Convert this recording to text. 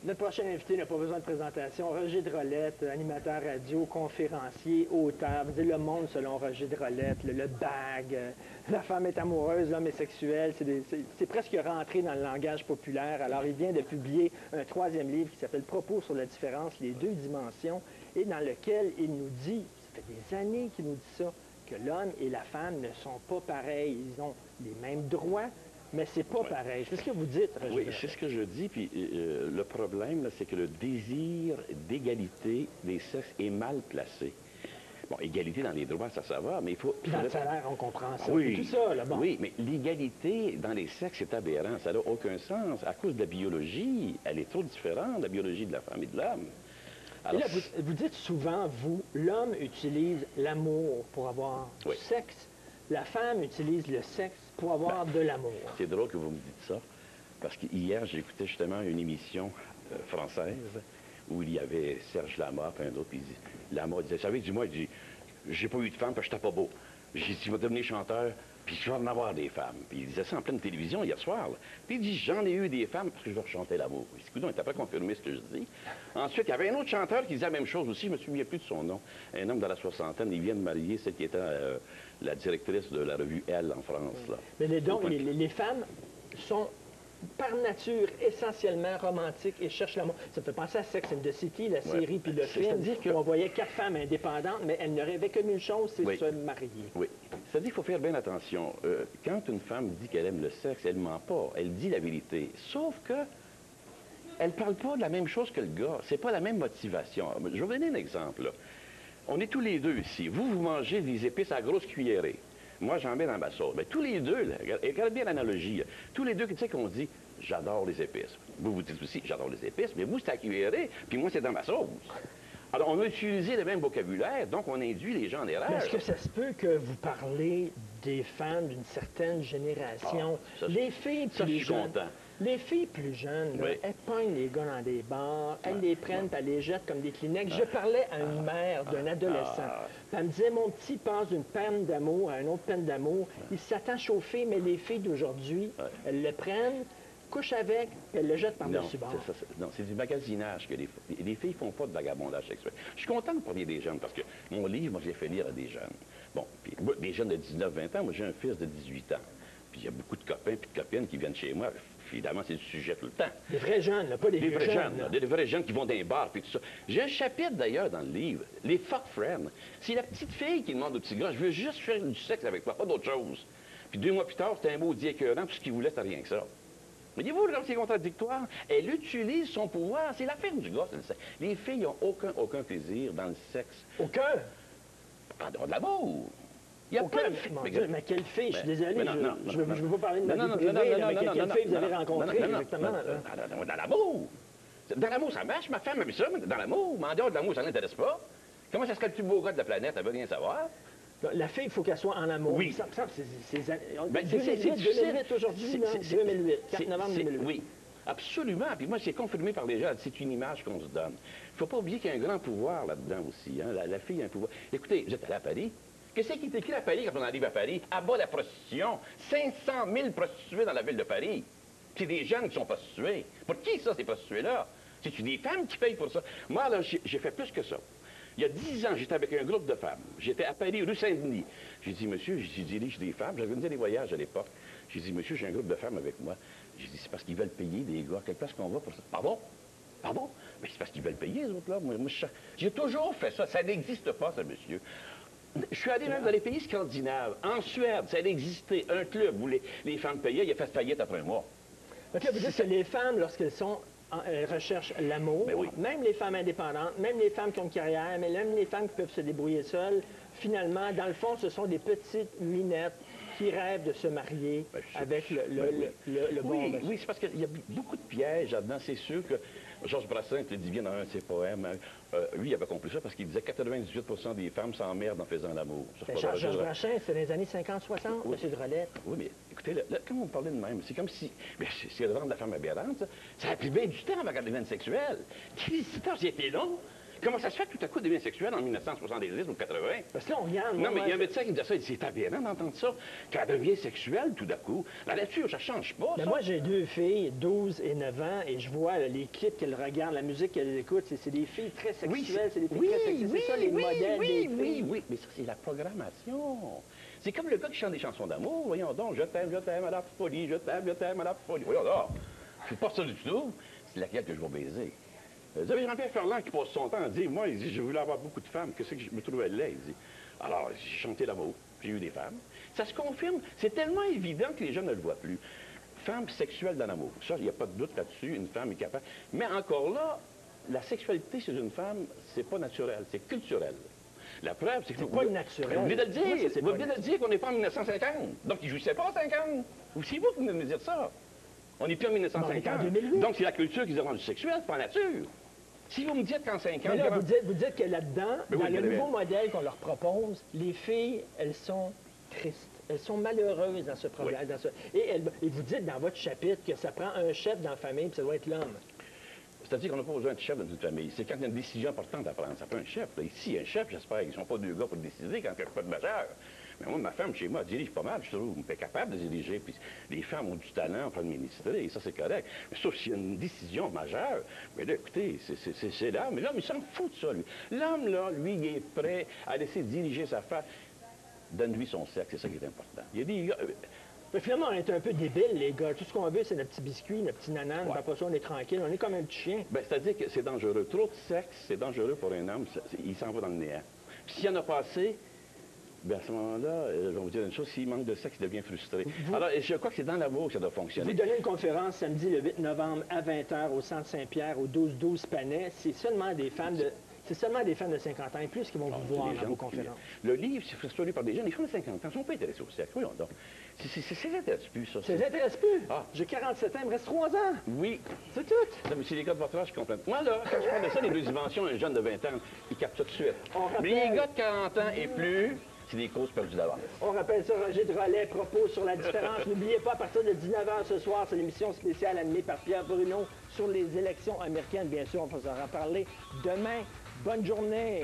Notre prochain invité n'a pas besoin de présentation. Roger Drolet, animateur radio, conférencier, auteur. Vous dites le monde selon Roger Drolet, le bag, la femme est amoureuse, l'homme est sexuel. C'est presque rentré dans le langage populaire. Alors, il vient de publier un 3e livre qui s'appelle Propos sur la différence, les 2 dimensions, et dans lequel il nous dit, ça fait des années qu'il nous dit ça, que l'homme et la femme ne sont pas pareils. Ils ont les mêmes droits, mais c'est pas pareil. C'est ce que vous dites, Roger. Oui, c'est ce que je dis. Puis le problème, c'est que le désir d'égalité des sexes est mal placé. Bon, égalité dans les droits, ça va, mais il faut... Dans le salaire, on comprend ça. Oui, tout ça, là, bon. Oui, mais l'égalité dans les sexes est aberrant. Ça n'a aucun sens. À cause de la biologie, elle est trop différente, la biologie de la femme et de l'homme. Alors, et là, vous dites souvent, vous, l'homme utilise l'amour pour avoir du sexe. La femme utilise le sexe pour avoir de l'amour. C'est drôle que vous me dites ça, parce qu'hier, j'écoutais justement une émission française où il y avait Serge Lama, puis un autre, puis Lama disait, vous savez, dis-moi, j'ai pas eu de femme parce que j'étais pas beau. J'ai dit, je vais devenir chanteur, puis je vais en avoir des femmes. Puis il disait ça en pleine télévision hier soir. Là. Puis il dit, j'en ai eu des femmes parce que je vais chanter l'amour. Je dis, écoute, on est après confirmé ce que je dis. Ensuite, il y avait un autre chanteur qui disait la même chose aussi, je me souviens plus de son nom. Un homme dans la soixantaine, il vient de marier celle qui était la directrice de la revue Elle en France. Là. Mais les femmes sont par nature essentiellement romantiques et cherchent l'amour. Ça me fait penser à Sex and the City, la série, puis le film, où on voyait 4 femmes indépendantes, mais elles ne rêvaient que d'une chose, c'est se marier. Oui. C'est-à-dire qu'il faut faire bien attention. Quand une femme dit qu'elle aime le sexe, elle ne ment pas. Elle dit la vérité. Sauf que elle ne parle pas de la même chose que le gars. C'est pas la même motivation. Je vais vous donner un exemple. Là. On est tous les deux ici. Vous mangez des épices à grosse cuillerée. Moi, j'en mets dans ma sauce. Mais tous les deux, là, regardez bien l'analogie. Là. Tous les deux, tu sais qu'on dit, j'adore les épices. Vous, vous dites aussi, j'adore les épices, mais vous, c'est à cuillerée, puis moi, c'est dans ma sauce. Alors, on a utilisé le même vocabulaire, donc on induit les gens en erreur. Mais est-ce que ça se peut que vous parlez des femmes d'une certaine génération? Les filles plus jeunes, les filles plus jeunes, là, elles pognent les gars dans des bars, elles les prennent, puis elles les jettent comme des Kleenex. Je parlais à une mère d'un adolescent. Elle me disait, mon petit passe d'une peine d'amour à une autre peine d'amour. Il s'attend à chauffer, mais les filles d'aujourd'hui, elles le prennent, couchent avec, puis elles le jettent par-dessus bord. Non, c'est du magasinage que les filles font pas de vagabondage sexuel. Je suis content de parler des jeunes, parce que mon livre, moi, je l'ai fait lire à des jeunes. Bon, puis des jeunes de 19-20 ans, moi, j'ai un fils de 18 ans. Puis il y a beaucoup de copains et de copines qui viennent chez moi. Évidemment, c'est le sujet tout le temps. Des vrais jeunes, là, pas des vieux jeunes. Des vrais jeunes qui vont dans les bars et tout ça. J'ai un chapitre, d'ailleurs, dans le livre, les fuck friends. C'est la petite fille qui demande au petit gars, je veux juste faire du sexe avec toi, pas d'autre chose. Puis 2 mois plus tard, c'était un maudit écœurant, tout ce qu'il voulait, c'était rien que ça. Voyez-vous, comme c'est contradictoire? Elle utilise son pouvoir. C'est l'affaire du gars, c'est le sexe. Les filles n'ont aucun plaisir dans le sexe. Aucun? En dehors de l'amour. Il y a pas de filles. Mais quelle fille? Je suis désolé, je ne veux pas parler de ma vie privée, mais quelle fille vous avez rencontrée exactement? Dans l'amour. Dans l'amour, ça marche, ma femme aime ça, mais dans l'amour. Mais en dehors de l'amour, ça ne l'intéresse pas. Comment ça serait le plus beau gars de la planète? Elle veut rien savoir. La fille, il faut qu'elle soit en amour. Oui. C'est 2008 aujourd'hui, 2008, 4 novembre 2008. Oui, absolument. Puis moi, c'est confirmé par les gens. C'est une image qu'on se donne. Il ne faut pas oublier qu'il y a un grand pouvoir là-dedans aussi. Hein? La fille a un pouvoir. Écoutez, vous êtes allé à Paris. Qu'est-ce qui est écrit à Paris quand on arrive à Paris? À bas la prostitution. 500 000 prostituées dans la ville de Paris. C'est des jeunes qui sont prostitués. Pour qui ça, ces prostituées-là? C'est des femmes qui payent pour ça. Moi, là, j'ai fait plus que ça. Il y a 10 ans, j'étais avec un groupe de femmes. J'étais à Paris, rue Saint-Denis. J'ai dit, monsieur, je dirige des femmes. J'avais organisé des voyages à l'époque. J'ai dit, monsieur, j'ai un groupe de femmes avec moi. J'ai dit, c'est parce qu'ils veulent payer des gars. À quelle place qu'on va pour ça? Pardon? Pardon? Mais c'est parce qu'ils veulent payer, les autres-là. Moi, j'ai toujours fait ça. Ça n'existe pas, ça, monsieur. Je suis allé même dans les pays scandinaves. En Suède, ça existait un club où les femmes payaient. Il a fait faillite après un mois. Donc là, vous dites que les femmes, lorsqu'elles sont... Elles recherchent l'amour, même les femmes indépendantes, même les femmes qui ont une carrière, mais même les femmes qui peuvent se débrouiller seules, finalement, dans le fond, ce sont des petites minettes qui rêvent de se marier avec le bon... Oui, c'est parce qu'il y a beaucoup de pièges là-dedans. C'est sûr que Georges Brassens le dit bien dans un de ses poèmes. Lui, il avait compris ça parce qu'il disait 98% des femmes s'emmerdent en faisant l'amour. Georges Brassens, c'est dans les années 50-60, M. Drolet. Oui, mais écoutez, là, quand vous me parlez de même, c'est comme si... C'est le ventre de la femme aberrante, ça a pris bien du temps avant qu'elle devienne sexuelle. Les visiteurs, c'était long. Comment ça se fait que tout à coup devient sexuel en 1970 ou 80? Parce que là, on regarde... Non, mais il y a un médecin qui me dit ça, il dit, c'est aberrant d'entendre ça, qu'elle devient sexuelle tout d'un coup. La nature, ça change pas, Mais ça. moi, j'ai 2 filles, 12 et 9 ans, et je vois là, les clips qu'elles regardent, la musique qu'elles écoutent, c'est des filles très sexuelles, c'est des filles très sexuelles. C'est ça, les modèles des filles. Oui, mais ça, c'est la programmation. C'est comme le gars qui chante des chansons d'amour. Voyons donc, je t'aime à la folie, je t'aime à la folie. Voyons donc, c'est pas ça du tout. C'est laquelle que je vais baiser. Vous avez Jean-Pierre Ferland qui passe son temps à dire, moi, il dit, je voulais avoir beaucoup de femmes, qu'est-ce que je me trouvais laid, il dit. Alors, j'ai chanté l'amour, j'ai eu des femmes. Ça se confirme, c'est tellement évident que les gens ne le voient plus. Femme sexuelle dans l'amour, ça, il n'y a pas de doute là-dessus, une femme est capable. Mais encore là, la sexualité chez une femme, c'est pas naturel, c'est culturel. La preuve, c'est que... C'est pas naturel. Vous venez de le dire, Moi, ça, c'est vous pas venez de le dire qu'on n'est pas en 1950. Donc, ils ne jouissaient pas en 50. Ou c'est vous qui venez de me dire ça. On n'est plus en 1950. On est en 2008. Donc, c'est la culture qui est rendue sexuelle, pas la nature. Si vous me dites qu'en 50... Mais là, vous dites que là-dedans, Mais dans oui, le mais- nouveau modèle qu'on leur propose, les filles, elles sont tristes. Elles sont malheureuses dans ce problème. Oui. Et vous dites dans votre chapitre que ça prend un chef dans la famille, puis ça doit être l'homme. C'est-à-dire qu'on n'a pas besoin de chef dans une famille. C'est quand il y a une décision importante à prendre. Ça prend un chef. Là, ici, un chef, j'espère qu'ils ne sont pas 2 gars pour décider quand il n'y a pas de majeur. Mais moi, ma femme, chez moi, elle dirige pas mal. Je trouve qu'elle est capable de diriger. Puis les femmes ont du talent pour administrer. Et ça, c'est correct. Mais sauf s'il y a une décision majeure. Mais là, écoutez, c'est l'homme. Mais l'homme, il s'en fout de ça, lui. L'homme, là, lui, il est prêt à laisser diriger sa femme. Donne-lui son sexe. C'est ça qui est important. Il y a des gars... Mais finalement, on est un peu débiles, les gars. Tout ce qu'on veut, c'est notre petit biscuit, notre petit nanan. Ouais. Après ça, on est tranquille. On est comme un petit chien. Ben, c'est-à-dire que c'est dangereux. Trop de sexe, c'est dangereux pour un homme. Il s'en va dans le néant. Puis s'il y en a pas assez, ben, à ce moment-là, je vais vous dire une chose, s'il manque de sexe, il devient frustré. Alors, je crois que c'est dans l'amour que ça doit Vous fonctionner. donnez une conférence samedi le 8 novembre à 20h au Centre Saint-Pierre, au 12-12 Panay. C'est seulement des femmes de... C'est seulement des femmes de 50 ans et plus qui vont vous voir Les dans gens vos qui- conférences. Le livre, c'est frustré par des jeunes. Les femmes de 50 ans ne sont pas intéressées au sexe. Voyons donc. Ça n'intéresse plus, ça. Ça les intéresse plus. Ah. J'ai 47 ans, il me reste 3 ans. Oui. C'est tout. Non, mais c'est les gars de votre âge qui comprennent. Moi, là, quand je parle de ça, les 2 dimensions, un jeune de 20 ans, il capte ça tout de suite. On rappelle- Mais les gars de 40 ans et plus, c'est des causes perdues d'avance. On rappelle ça, Roger Drolet, propos sur la différence. N'oubliez pas, à partir de 19h ce soir, c'est l'émission spéciale animée par Pierre Bruno sur les élections américaines. Bien sûr, on va s'en reparler demain. Bonne journée.